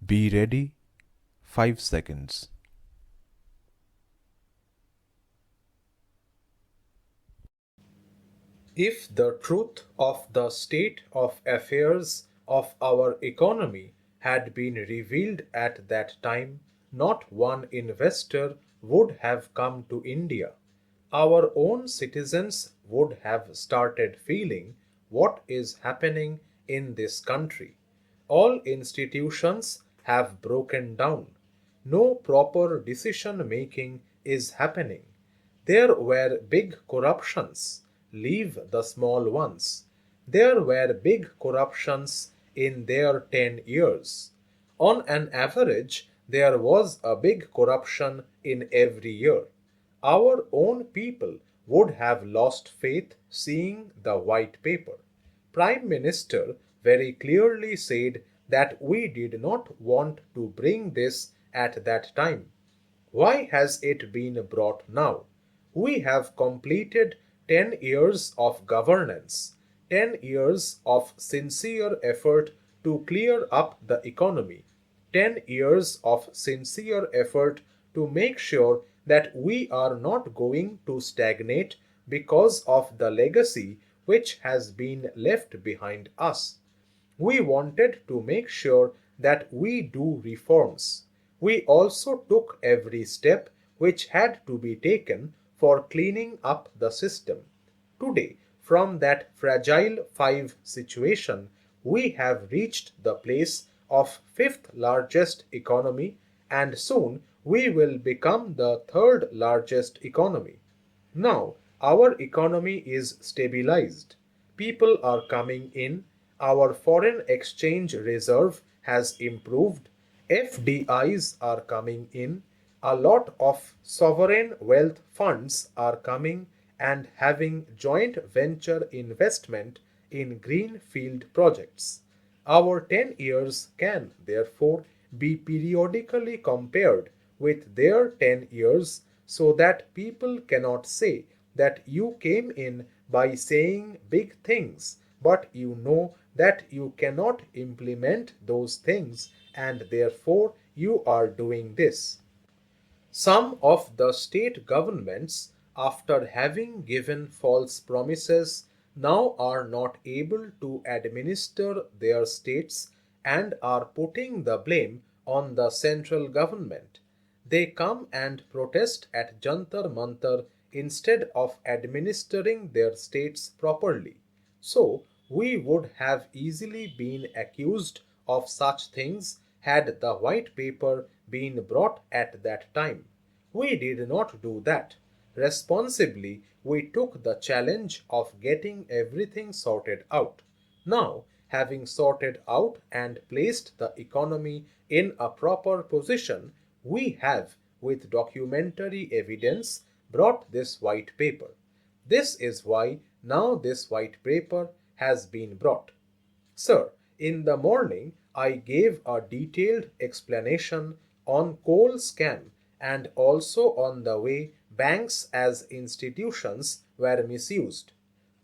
Be ready 5 seconds. If the truth of the state of affairs of our economy had been revealed at that time, not one investor would have come to India. Our own citizens would have started feeling what is happening in this country. All institutions have broken down. No proper decision making is happening. There were big corruptions. Leave the small ones. There were big corruptions in their 10 years. On an average, there was a big corruption in every year. Our own people would have lost faith seeing the white paper. Prime Minister very clearly said that we did not want to bring this at that time. Why has it been brought now? We have completed 10 years of governance, 10 years of sincere effort to clear up the economy, 10 years of sincere effort to make sure that we are not going to stagnate because of the legacy which has been left behind us. We wanted to make sure that we do reforms. We also took every step which had to be taken for cleaning up the system. Today, from that fragile 5 situation, we have reached the place of fifth largest economy, and soon we will become the third largest economy. Now, our economy is stabilized. People are coming in. Our foreign exchange reserve has improved. FDIs are coming in. A lot of sovereign wealth funds are coming and having joint venture investment in greenfield projects. Our 10 years can, therefore, be periodically compared with their 10 years so that people cannot say that you came in by saying big things, but you know that you cannot implement those things and therefore you are doing this. Some of the state governments, after having given false promises, now are not able to administer their states and are putting the blame on the central government. They come and protest at Jantar Mantar instead of administering their states properly. So, we would have easily been accused of such things had the white paper been brought at that time. We did not do that. Responsibly, we took the challenge of getting everything sorted out. Now, having sorted out and placed the economy in a proper position, we have, with documentary evidence, brought this white paper. This is why now this white paper has been brought. Sir, in the morning I gave a detailed explanation on coal scam and also on the way banks as institutions were misused.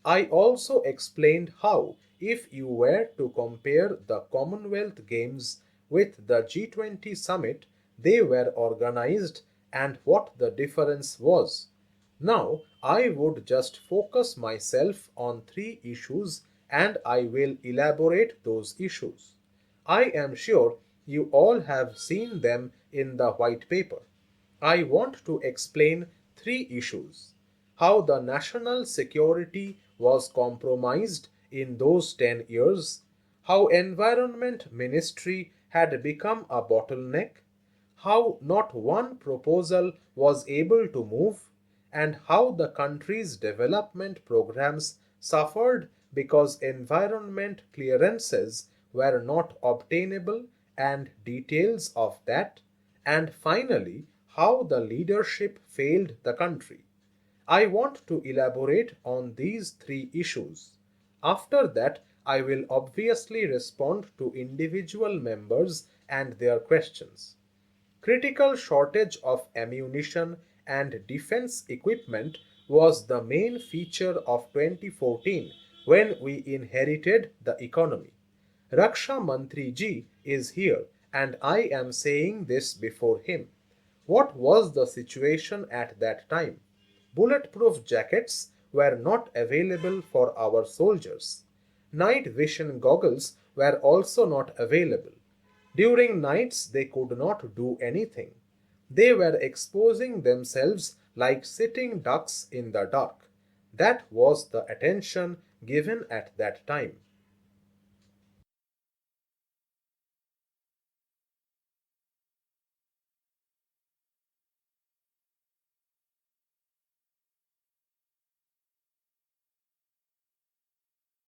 I also explained how, if you were to compare the Commonwealth Games with the G20 summit, they were organized and what the difference was. Now, I would just focus myself on 3 issues and I will elaborate those issues. I am sure you all have seen them in the white paper. I want to explain 3 issues. How the national security was compromised in those 10 years, how environment ministry had become a bottleneck, how not one proposal was able to move, and how the country's development programs suffered because environment clearances were not obtainable and details of that, and finally, how the leadership failed the country. I want to elaborate on these 3 issues. After that, I will obviously respond to individual members and their questions. Critical shortage of ammunition and defense equipment was the main feature of 2014 when we inherited the economy. Raksha Mantri ji is here and I am saying this before him. What was the situation at that time? Bulletproof jackets were not available for our soldiers. Night vision goggles were also not available. During nights, they could not do anything. They were exposing themselves like sitting ducks in the dark. That was the attention given at that time.